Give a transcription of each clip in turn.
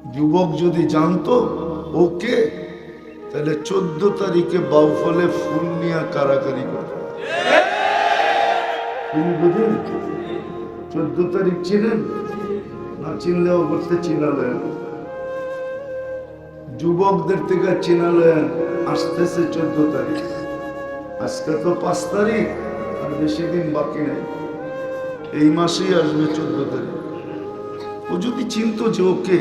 যুবক যদি জানতো ওকে, তাহলে 14 তারিখে বাউফলে ফুল নিয়ে কারাকারি করে। তুমি বুঝেন 14 তারিখ চিনেন না? চিনলেও করতে চিনালেন, যুবকদের থেকে চিনালেন। আসতেছে 14 তারিখ, আজকে তো 5 তারিখ, আর বেশি দিন বাকি নেই, এই মাসেই আসবে 14 তারিখ। ও যদি চিনতো যে ওকে,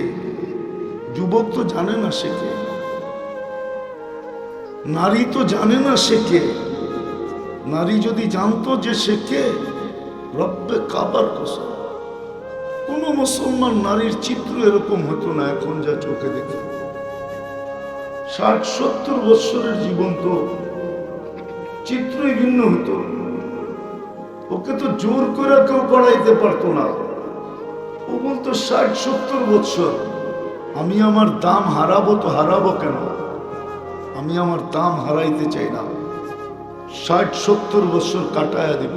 যুবক তো জানে না সে কে, নারী তো জানে না সে কে। নারী যদি জানতো যে সে কে, রব্বে কাবার কসম, কোন মুসলমান নারীর চিত্র এরকম হতো না এখন যা চোখে দেখে। 60-70 বৎসরের জীবন তো চিত্রই ভিন্ন হতো। ওকে তো জোর করে কেউ পড়াইতে পারতো না। ও বলতো 60-70 বৎসর আমি আমার দাম হারাবো, তো হারাবো কেন? আমি আমার দাম হারাইতে চাই না, 60-70 বছর কাটায়া দিব,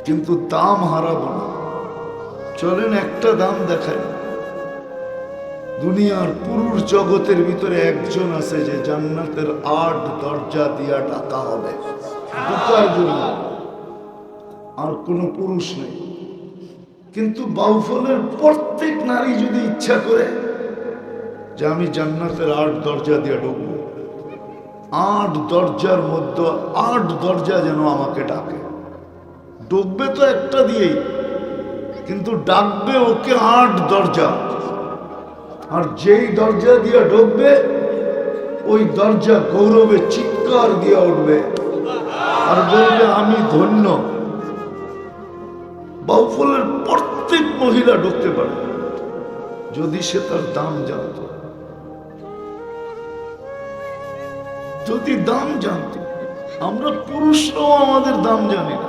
কিন্তু দাম হারাবো না। চলেন একটা দাম দেখাই। দুনিয়ার পুরুষ জগতের ভিতরে একজন আছে যে জান্নাতের 8 দরজা দিয়া ডাকা হবে ঢোকার জন্য, আর কোন পুরুষ নেই। কিন্তু বাউফলের প্রত্যেক নারী যদি ইচ্ছা করে যে আমি জান্নাতের 8 দরজা দিয়ে ঢুকবো, 8 দরজার মধ্যে 8 দরজা যেন আমাকে ডাকে। ঢুকবে তো একটা দিয়েই, কিন্তু ডাকবে ওকে 8 দরজা। আর যেই দরজা দিয়ে ঢুকবে ওই দরজা গৌরবে চিৎকার দিয়ে উঠবে আর বলবে আমি ধন্য। বাউফলের প্রত্যেক মহিলা ঢুকতে পারে যদি সে তার দাম জানত। যদি দাম জানত, আমরা পুরুষরাও আমাদের দাম জানি না।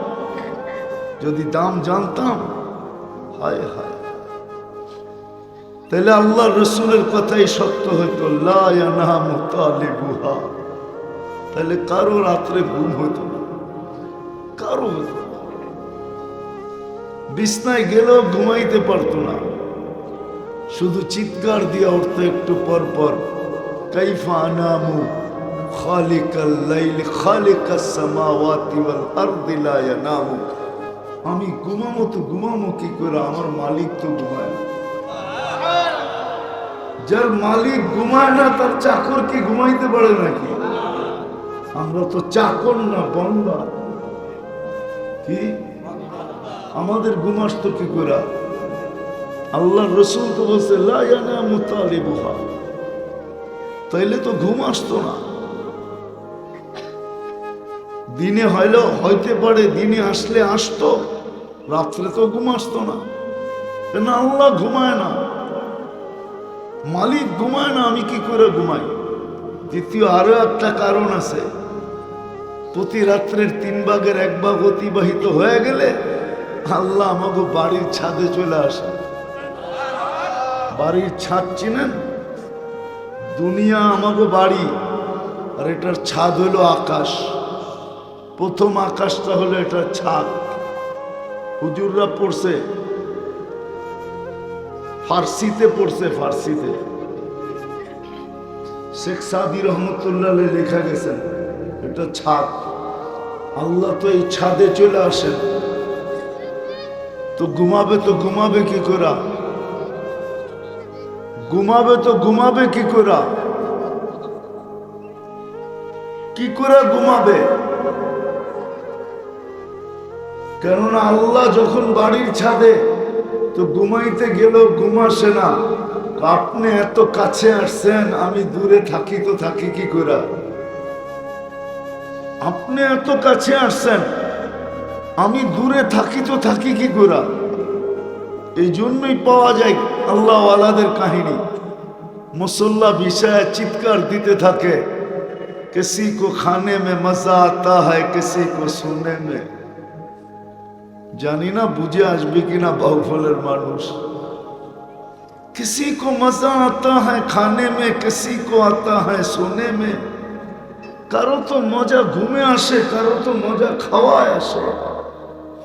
যদি দাম জানতাম, হায় হায়, তাহলে আল্লাহ রসুলের কথাই সত্য হইতো, লা ইয়ানামু তালিবুহা। তাহলে কারো রাত্রে ঘুম হইতো না, কারো হইতো না। বিছনায় গেলেও ঘুমাইতে পারতো না, শুধু চিৎকার দিয়ে উঠতো একটু পর পর, কাইফা আনামু খালিকাল লাইল খালিকাস সামাওয়াতি ওয়াল আরদি লা ইয়ানামু। আমি ঘুমামো তো ঘুমামো কি করে, আমার মালিক তো ঘুমায় না। যার মালিক ঘুমায় না তার চাকর কি ঘুমাইতে পারে নাকি? আমরা তো চাকর না, বন্দা। কি আমাদের ঘুম আসতো কি করে? আল্লাহ রসুল তো বলছে লা ইয়ানামু তালিবুহা, তাইলে তো ঘুম আসতো না। দিনে হইলেও হইতে পারে, দিনে আসলে আসতো, রাত্রে তো ঘুম আসতো না। কেন? আল্লাহ ঘুমায় না, মালিক ঘুমায় না, আমি কি করে ঘুমাই? দ্বিতীয় আরো একটা কারণ আছে, প্রতি রাত্রের 3 ভাগের 1 ভাগ অতিবাহিত হয়ে গেলে আল্লাহ আমাকে বাড়ির ছাদে চলে আসে। বাড়ির ছাদ চিনেন? দুনিয়া আমাকে বাড়ি, আর এটার ছাদ হলো আকাশ। প্রথম আকাশটা হলো এটার ছাদ। হুজুররা পড়ছে, ফার্সিতে পড়ছে, ফার্সিতে শেখ সাদি রহমতুল্লাহ লেখা গেছেন এটা ছাদ। আল্লাহ তো এই ছাদে চলে আসেন, তো ঘুমাবে কি করে? ঘুমাবে কি করে? কি করে ঘুমাবে? কেননা আল্লাহ যখন বাড়ির ছাদে, তো ঘুমাইতে গেলেও ঘুম আসে না। আপনি এত কাছে আসছেন, আমি দূরে থাকি তো থাকি কি করে? আপনি এত কাছে আসছেন, আমি দূরে থাকি তো থাকি কি করে? এই জন্যই পাওয়া যায় আল্লাহ ওয়ালাদের কাহিনী। মুসল্লা বিছায় চিৎকার দিতে থাকে, किसी को खाने में मजा आता है किसी को सोने में। জানি না বুঝে আসবে কিনা বাউফলের মানুষ। किसी को मजा आता है खाने में किसी को आता है सोने में। কারো তো মজা ঘুমে আসে, কারো তো মজা খাওয়ায় আসে।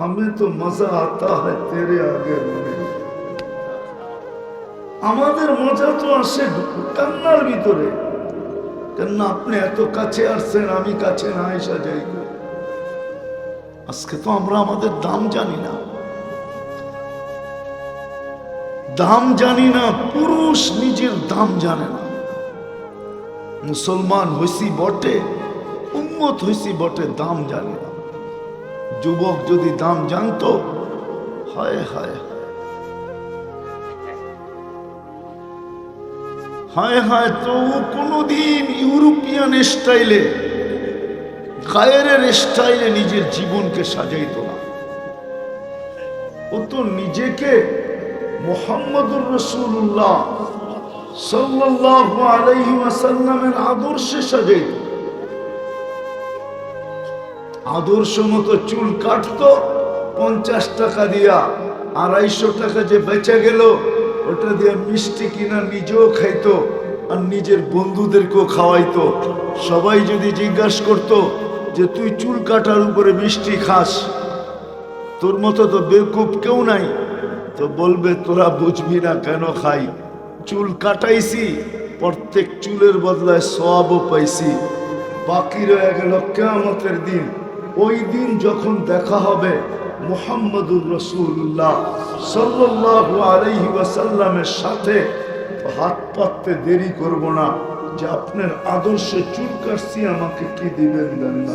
हमें तो मजा आता है तेरे आगे रोने। আমাদের মজা তো আসে কান্নার ভিতরে, কেননা আপনি এত কাছে আসছেন, আমি কাছে না এসা যাই। আজকে তো আমরা আমাদের দাম জানি না, দাম জানি না। পুরুষ নিজের দাম জানে না। মুসলমান হইছি বটে, উম্মত হইছি বটে, দাম জানে না। যুবক যদি দাম জানতো, হায় হায় হায় হায়, তো কোনদিন ইউরোপিয়ান স্টাইলে, গায়ের স্টাইলে নিজের জীবনকে সাজাইতো না। ও তো নিজেকে মুহাম্মদুর রাসূলুল্লাহ সাল্লাল্লাহু আলাইহি ওয়াসাল্লামের আদর্শে সাজাইতো। আদর্শ মতো চুল কাটতো, 50 টাকা দিয়া, 250 টাকা যে বেঁচে গেল ওটা দিয়ে মিষ্টি কিনা নিজেও খাইতো আর নিজের বন্ধুদেরকেও খাওয়াইতো। সবাই যদি জিজ্ঞাসা করতো যে তুই চুল কাটার উপরে মিষ্টি খাস, তোর মতো তো বেকুব কেউ নাই, তো বলবে তোরা বুঝবি না কেন খাই। চুল কাটাইছি, প্রত্যেক চুলের বদলায় সওয়াবও পাইছি। বাকি রয়ে গেল কিয়ামতের দিন। ওই দিন যখন দেখা হবে মুহাম্মদুর রাসূলুল্লাহ সাল্লাল্লাহু আলাইহি ওয়াসাল্লামের সাথে, তো হাত পাততে দেরি করব না যে আপনার আদর্শে চুল কাটছি, আমাকে কি দিবেন দেন না।